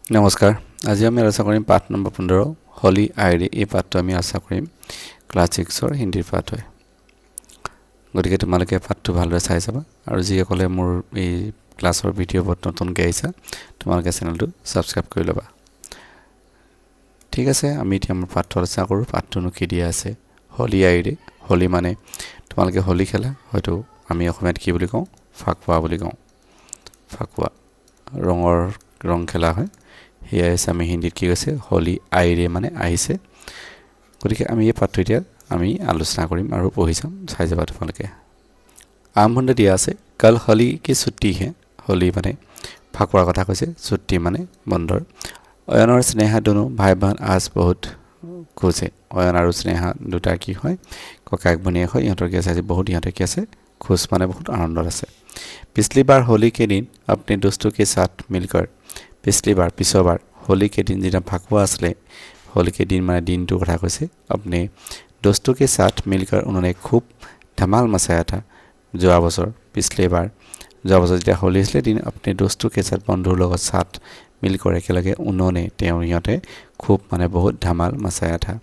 নমস্কাৰ আজি আমি আলোচনা কৰিম পাঠ নম্বৰ 15 হোলি আইডি এই পাঠটো আমি আশা কৰিম ক্লাছ 6ৰ হিন্দীৰ পাঠ হয় গতিকে তোমালোকে পাঠটো ভালদৰে চাই যাবা আৰু যিসকলে মোৰ এই ক্লাছৰ ভিডিঅ'বোৰ নতুনকৈ আহিছা তোমালোকে চেনেলটো সাবস্ক্ৰাইব কৰি ল'বা ঠিক আছে আমি এতিয়া আমাৰ পাঠটো আলোচনা কৰোঁ পাঠটোনো কি দিয়া আছে হোলি আইডি হোলি মানে তোমালোকে হোলি খেলা হয়তো আমি অসমীয়াত কি বুলি কওঁ ফাকুৱা বুলি কওঁ ফাকুৱা ৰং খেলা হয় হিয়া আছে আমি হিন্দীত কি কৈছে হোলি আইডি মানে আহিছে গতিকে আমি এই পাঠটো এতিয়া আমি আলোচনা কৰিম আৰু পঢ়ি যাম চাই যাবা তোমালোকে আৰম্ভণিতে দিয়া আছে কাল হোলি কি ছুটি হে হোলি মানে ফাকুৱাৰ কথা কৈছে ছুটি মানে বন্ধৰ অয়ন আৰু স্নেহা দুনো ভাই বহন আজ বহুত খুশে অয়ন আৰু স্নেহা দুটা কি হয় ককায়েক ভনীয়েক হয় ইহঁতৰ কি আছে আজি বহুত ইহঁতে কি আছে খুশ মানে বহুত আনন্দত আছে पिछली बार होली के दिन अपने दोस्तों के साथ मिलकर पिछली बार पिछोबार होली के दिन जितना फाकुआ आसले होली के दिन माने दिन तो कथा कैसे अपने दोस्तों के साथ मिलकर उन्होंने खूब धमाल मचाया था जो बছৰ पिछले बार जो बছৰ যেতিয়া होली आसले दिन अपने दोस्तों के साथ बंधुर লগত साथ मिलकर एकेलगे उन्होंने इहते खूब माने बहुत धमाल मचाया था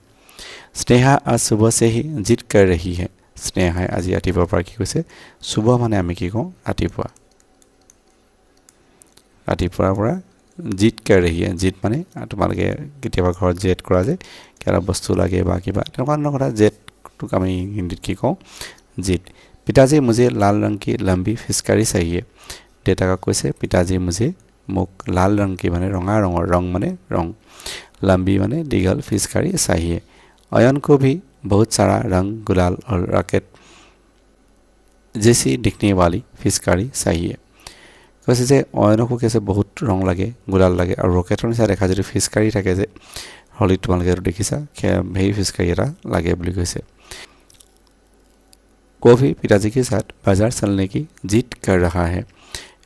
स्नेहा आज सुबह से ही जिद कर रही है स्नेहाই আজি ৰাতিপুৱাৰ পৰা কি কৈছে সুবহ মানে আমি কি কওঁ ৰাতিপুৱাৰ পৰা জিদ কৰ ৰহি है জিদ মানে তোমালোকে কেতিয়াবা ঘৰত জেদ কৰা যায় কিবা বস্তু লাগে বা কিবা তেনেকুৱা কথা জেদটোক আমি হিন্দীত কি কওঁ জিদ पिताजी मुझे लाल रंग की लंबी फिचकारी चाहिए देताक কৈছে पिताजी मुझे মোক लाल रंग की माने रंगा रंगर रंग माने रंग लंबी माने दीघल फिचकारी चाहिए अयन को भी बहुत सारा रंग गुलाल और रॉकेट जैसी दिखने वाली फिचकारी चाहिए কৈছে যে অয়নকো কেছে বহুত ৰং লাগে গুলাল লাগে আৰু ৰকেটৰ নিচিনা দেখা যদি ফিচকাৰী থাকে যে হলিত তোমালোকে দেখিছা সেই ফিচকাৰী এটা লাগে বুলি কৈছে কভি পিতাজি के साथ बाजार चलने की जिद कर रहा है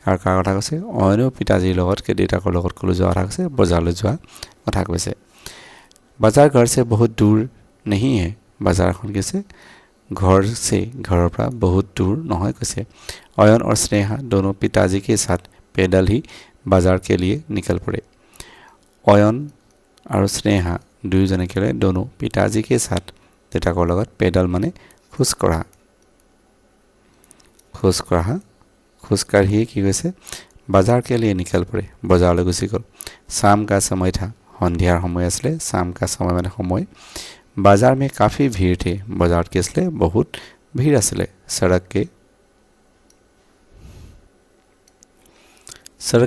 আৰু কাৰ কথা কৈছে অয়নো পিতাজিৰ লগত দেউতাকৰ লগত কলৈ যোৱা কথা কৈছে বজাৰলৈ যোৱা কথা কৈছে बाजार घर से बहुत दूर नहीं है बाजारখন कैसे घर से घरों पर बहुत दूर নহয় कैसे अयन और स्नेहा दोनों पिताजी के साथ पैदल ही बाजार के लिए निकल पड़े अयन और स्नेहा दुईजने के लिए दोनों पिताजी के साथ देताকৰ লগত पैदल माने খোজ কাঢ়ি কি কৈছে बाजार के लिए निकल पड़े बजारলৈ गुচি गल शाम का समय था সন্ধিয়াৰ সময় আছিলে शाम का समय মানে সময় बाजार में काफ़ी भीड़ थे बाजार के असले बहुत भीड़ असले सड़क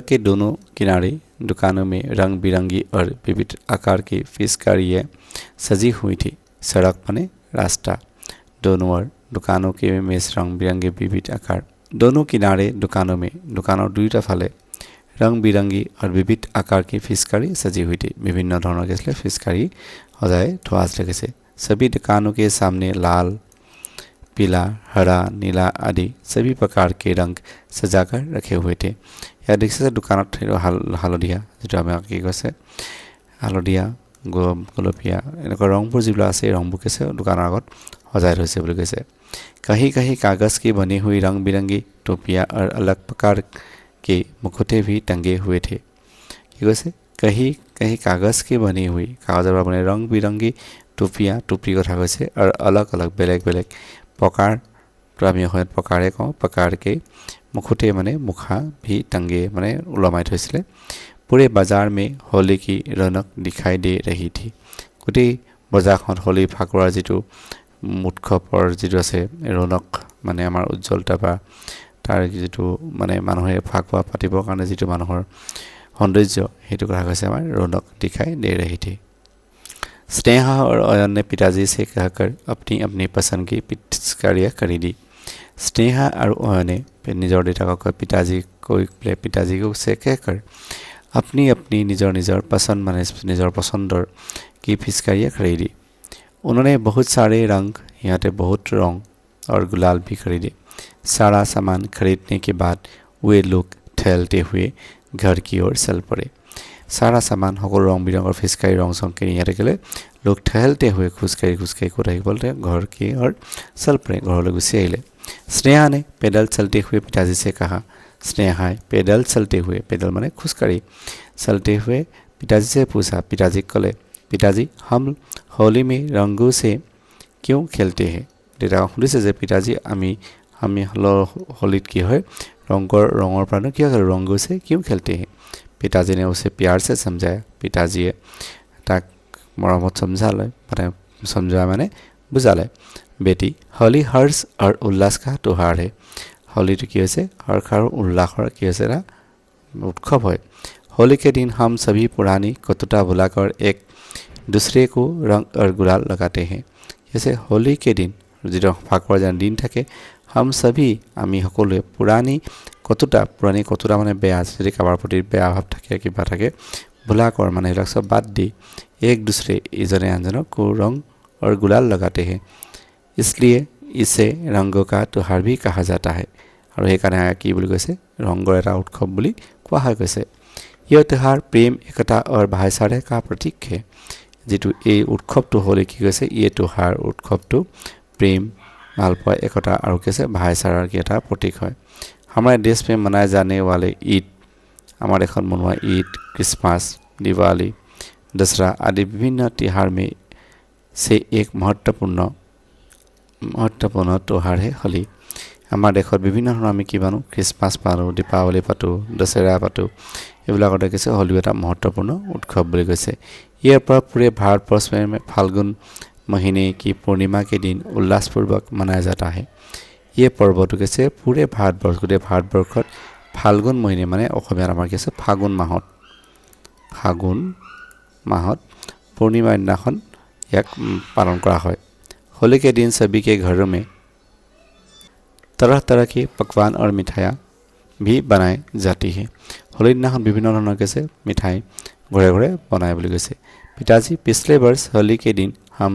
के दोनों किनारे दुकानों में रंग बिरंगी और विविध आकार की फिचकारियाँ सजी हुई थी सड़क माने रास्ता दोनों और दुकानों के में रंग बिरंगे विविध आकार दोनों किनारे दुकानों दुईटा फाले रंग बिरंगी और विविध आकार की फिचकारी सजी हुई थी विभिन्न धৰণৰ के फिचकारी सजाए थोआ लगे सभी दुकानों के सामने लाल पीला हरा नीला आदि सभी प्रकार के रंग सजाकर रखे हुए थे या देखिए दुकान हालधिया जो आम कि कैसे हालधिया गोलपिया एनेकुवा रंगবোৰ যিবিলাক আছে ৰংবোৰ कैसे दुकाনৰ আগত सजाই থৈছে বুলি কৈছে कहीं कहीं कागज़ की बनी हुई रंग बिरंगी टोपियाँ और अलग प्रकार के मुखौटे भी टंगे हुए थे कि कैसे कहीं कहीं कागज़ की बनी हुई कागजर बने रंग बिरंगी टोपियाँ टोपी कथा कैसे और अलग अलग बेलेग बेलेग प्रकार तो आम प्रकारे कहूँ प्रकार के मुखौटे माने मुखा भी टंगे माने उलमाई थैছিলে पूरे बाजार में होली की रौनक दिखाई दे रही थी गोटे बजारखन होली फाकुৱাৰ जिटु उत्सৱৰ जिटु আছে रौनक माने आमार उज्जवलता बा तार जिटु माने मानुहे फाकुवा पातिবৰ কাৰণে जिटु মানুহৰ सौंदर्य हेतु कथा कैसे आमार रौनक दिखाई दे रही थी स्नेहा और अयन ने पिताजी से कहकर अपनी अपनी पसंद की पिचकारियाँ खरीदी स्नेहा और अयने निजर देताक पिताजी को से कहकर अपनी अपनी निजर पसंद माने निजर पसंदर की फिचकारियाँ खरीदी उन्होंने बहुत सारे रंग यहाँ बहुत रंग और गुलाल भी खरीदे सारा सामान खरीदने के बाद वे लोग ठहलते हुए घर की ओर चल पड़े सारा सामान সকল रंग बिरंगर फिचकारी रंग संग किनी यहाँ गले लोग ठहलते हुए खुजकाई कोठाई बोलते घर की ओर चल पड़े घर गुसी आइले स्नेहा ने पैदल चलते हुए पिताजी से कहा स्नेहाय पैदल चलते हुए पैदल माने खुजकाई चलते हुए पिताजी से पूछा। पिताजी कले, पिताजी हम होली में रंगों से क्यों खेलते हैं? देउताকক सुधिছে যে पिताजी আমি होलीत की है रंगों पर क्या कर रंगों से क्यों खेलते हैं? पिताजी ने उसे प्यार से समझाया। पिताजी ताक मरमत समझा माने बुझाले। बेटी, होली हर्ष और उल्लास का त्योहार है। होली तो की हर्ष और उल्लास की उत्सव है। होली के दिन हम सभी पुरानी कटुता भुलाकर एक दूसरे को रंग और गुलाल लगाते हैं। जैसे होली के दिन जो फाकुৱাৰ दिन থাকে हम सभी आमी সকলোৱে पुरानी कटुता माने बेया যদি কাৰোবাৰ প্ৰতি বেয়া ভাৱ থাকে কিবা থাকে भुलाकर माने এইবিলাক सब बात दी एक दूसरे इजने आनजनक को रंग और गुलाल लगाते हैं। इसलिए इसे रंगों का त्योहार भी कहा जाता है। और সেইকাৰণে কি বুলি কৈছে ৰংগৰ এটা উৎসৱ বুলি কোৱা হয় কৈছে। यह त्योहार प्रेम एकता और भाईचारे का प्रतीक है। जितु এই উৎসৱটো होली কি কৈছে ये त्योहार उत्सवটো प्रेम भालपोৱা एकता और कैसे भाईचारार की এটা प्रतीक है। हमारे देश में मनाए जाने वाले ईद हमारे देशत मनोৱা ईद क्रिसमस दिवाली दशहरा आदि विभिन्न त्योहार में से एक महत्वपूर्ण त्योहार है होली। हमारे देशत विभिन्न धৰণৰ আমি কি পানো क्रिसमस पालो दीपावली पातो दशहरा पातो এইবিলাকতে कैसे होली এটা महत्वपूर्ण उत्सव বুলি কৈছে। ইয়াৰ पर पूरे भारतवर्ष में फाल्गुन महीने की पूर्णिमा के दिन उल्लासपूर्वक मनाया जाता है। ये पर्व तो कैसे पूरे भारतवर्षत फाल्गुन महीने माने অসমীয়াত আমাৰ कैसे फागुन माहत पूर्णिमा दिनाখন याक पालन करा है। होली के दिन सभी के घरों में तरह तरह के पकवान और मिठाइयाँ भी बनाई जाती है। होली दिनाখন विभिन्न धৰণৰ कैसे मिठाई घरे घरे बनाए बोली कैसे। पिताजी, पिछले वर्ष होली के दिन हम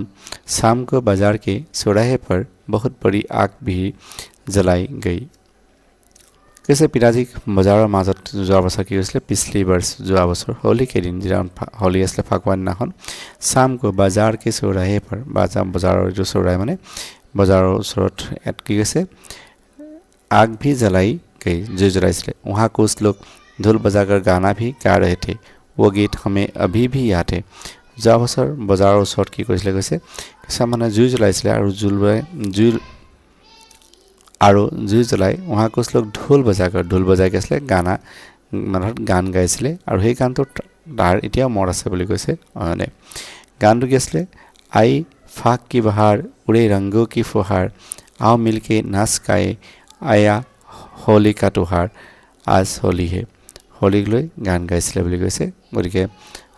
शाम को बाजार के चौराहे पर बहुत बड़ी आग भी जलाई गई। कैसे पिताजी बाजाৰৰ মাজত যোৱা বছৰ কি হৈছিলে पिछले वर्ष যোৱা বছৰ होली के दिन जिरा होली असले फाकुৱাৰ দিনাখন शाम को बाजार के चौराहे पर बाजाৰৰ जो चौराहे माने बाजाৰৰ ওচৰত কি কৈছে आग भी जलाई गई जो जलाइছিলে। वहाँ कुछ लोग ढोल बजाकर गाना भी गा रहे थे। वो गीत हमें अभी भी याद है। যোৱা বছৰ বজাৰৰ ওচৰত কি কৰিছিলে কৈছে কিছুমানে জুই জ্বলাইছিলে আৰু জুই জ্বলাই वहाँ कुछ लोग ढोल बजाই কৈছিলে গানা মানে গান গাইছিলে আৰু সেই গানটো তাৰ এতিয়া মনত আছে বুলি কৈছে। মানে গানটো কি আছিলে आई फाग की बहार उड़े रंगों की फुहार आओ मिलके नाच गाए आया होली का त्योहार आज होली है। होलीक লৈ গান গাইছিলে বুলি কৈছে। গতিকে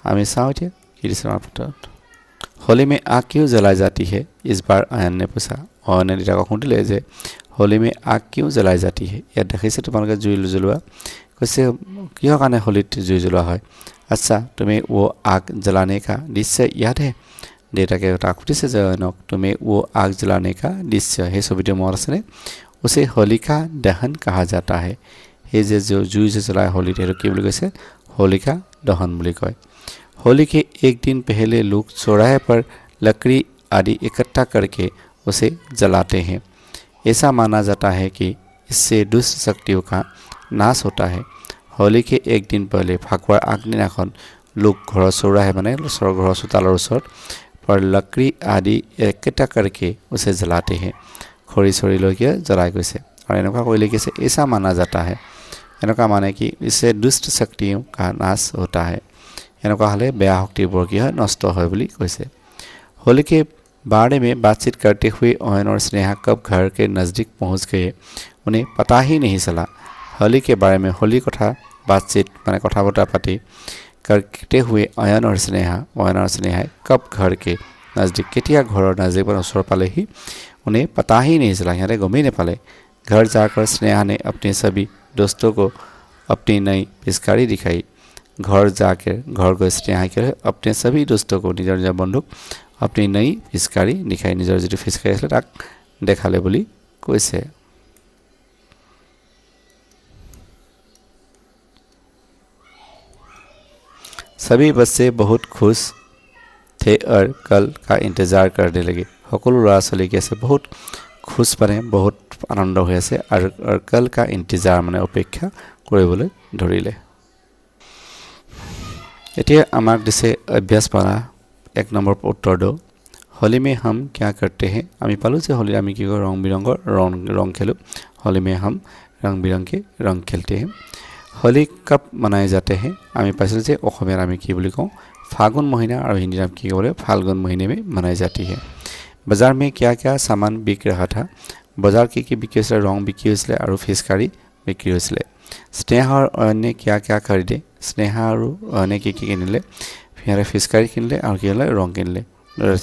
আমি চাওঁ এতিয়া होली में आग क्यों जलाई जाती है? इस बार आयन ने पूछा। आयन ने दिटाকক सुधिले जे होली में आग क्यों जलाई जाती है? यात देखाइছে তোমালোকে জুই জ্বলোৱা কৈছে কিহৰ কাৰণে होलीत জুই জ্বলোৱা হয়? अच्छा तुम्हें वो आग जलाने का दृश्य याद है? देउताকে তাক সুধিছে যে অয়নক तुम्हें वो आग जलाने का दृश्य সেই ছবিটো মনত আছেনে? उसे होलिका दहन कहा जाता है। সেই যে জুই জ্বলাই होलीत সেইটো কি বুলি কৈছে होलिका दहन বুলি কয়। होली के एक दिन पहले लोग चौराहे पर लकड़ी आदि इकट्ठा करके उसे जलाते हैं। ऐसा माना जाता है कि इससे दुष्ट शक्तियों का नाश होता है। होली के एक दिन पहले फाकुৱাৰ আগদিনাখন लोग घर चौराहे माने घर चोताলৰ ওচৰত पर लकड़ी आदि इकट्ठा करके उसे जलाते हैं। खरी चरी লৈকে জ্বলাই গৈছে और এনেকুৱা কৰিলে कैसे ऐसा माना जाता है এনেকুৱা माने कि इससे दुष्ट शक्तियों का नाश होता है। এনেকুৱা হলে বেয়া শক্তিবোৰ কি হয় নষ্ট হয় বুলি কৈছে। होली के बारे में बातचीत करते हुए ओयन और स्नेहा कब घर के नज़दीक पहुंच गए उन्हें पता ही नहीं चला। होली के बारे में होली कथा बातचीत माने कथा बतरा पाती करते हुए ओयन और स्नेहा कब घर के नज़दीक केतिया घৰৰ नज़दीक पर ओसर पाले ही उन्हें पता ही नहीं चला। यहाँ गमी नहीं पाले। घर जाकर स्नेहा ने अपने सभी दोस्तों को अपनी नई पिचकारी दिखाई। घर गई स्नेहा के अपने सभी दोस्तों को निजर बंधुक अपनी नई पिचकारी दिखाई निजर जी पिचकारी आছিলে তাক দেখালে বুলি কৈছে। सभी बच्चे बहुत खुश थे और कल का इंतजार करने लगे। সকলো ল'ৰা ছোৱালী কি আছে बहुत खुश মানে बहुत आनंद হৈ আছে আৰু कल का इंतजार মানে অপেক্ষা কৰিবলৈ ধৰিলে। এতিয়া আমাক দিছে অভ্যাস পাৰা 1 নম্বৰ উত্তৰ দিওঁ होली में हम क्या करते हैं আমি পালো যে होली আমি কি কৰো ৰং বিৰঙ্গৰ रंग खेलो होली में हम रंग बिरंग के रंग खेलते हैं होली कब मनाए जाते हैं আমি পাইছিলো যে অসমীয়াৰ আমি কি বুলি কওঁ फागुन महीना और हिंदी में की बोले फाल्गुन महीने में मनाई जाती है बाजार में क्या क्या सामान बिक रहा था बाजार की बिक्री হৈছিলে रंग बिक्री হৈছিলে और फिसकारी बिक्री হৈছিলে स्नेहा और अन्य क्या क्या खरीदे स्नेहा और अन्य की किनिले फिर फिसकारी किनिले और की हले रंग किनिले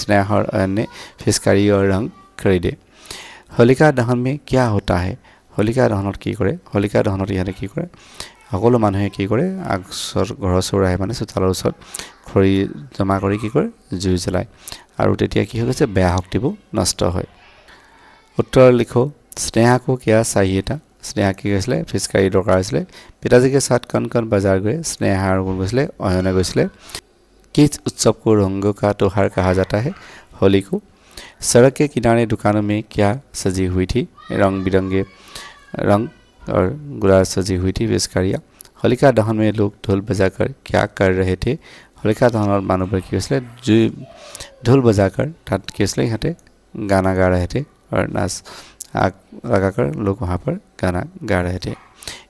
स्नेहा और अन्य फिसकारी और रंग खरीदे होलिका दहन में क्या होता है होलिका दहনত কি কৰে होलिका दहনত ইয়াতে কি কৰে সকলো মানুহে কি কৰে ঘৰৰ চৌৰাহে মানে চোতালৰ ওচৰত খৰি জমা কৰি কি কৰে জুই জ্বলায় আৰু তেতিয়া কি হৈছে বেয়া শক্তিবোৰ নষ্ট হয় उत्तर लिखो स्नेहा को क्या चाहिए था स्नेहा की গৈছিলে फिसकारी দৰকাৰ হৈছিলে पिताजी के साथ कौन कौन बाजार गए स्नेहा और गुण গৈছিলে অয়নে গৈছিলে किस उत्सव को रंगों का त्योहार कहा जाता है होली को सड़क के किनारे दुकानों में क्या सजी हुई थी रंग बिरंगे रंग और गुलाल सजी हुई थी फिसकारियाँ होलिका दहन में लोग ढोल बजाकर क्या कर रहे थे होलिका दहन মানুহবোৰ কি হৈছিলে জুই ढोल बजाकर তাত কি হৈছিলে ইহঁতে गाना गा रहे थे और नाच आग लगाकर लोग वहाँ पर गाना गा रहे थे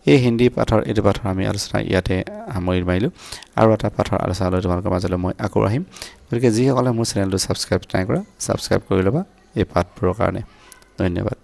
ये हिंदी पाठर এইটো পাঠৰ আমি আলোচনা ইয়াতে সামৰি মাৰিলোঁ আৰু এটা পাঠৰ আলোচনা লৈ তোমালোকৰ মাজলৈ মই আকৌ আহিম গতিকে যিসকলে মোৰ চেনেলটো ছাবস্ক্ৰাইব নাই কৰা ছাবস্ক্ৰাইব কৰি ল'বা এই পাঠবোৰৰ কাৰণে ধন্যবাদ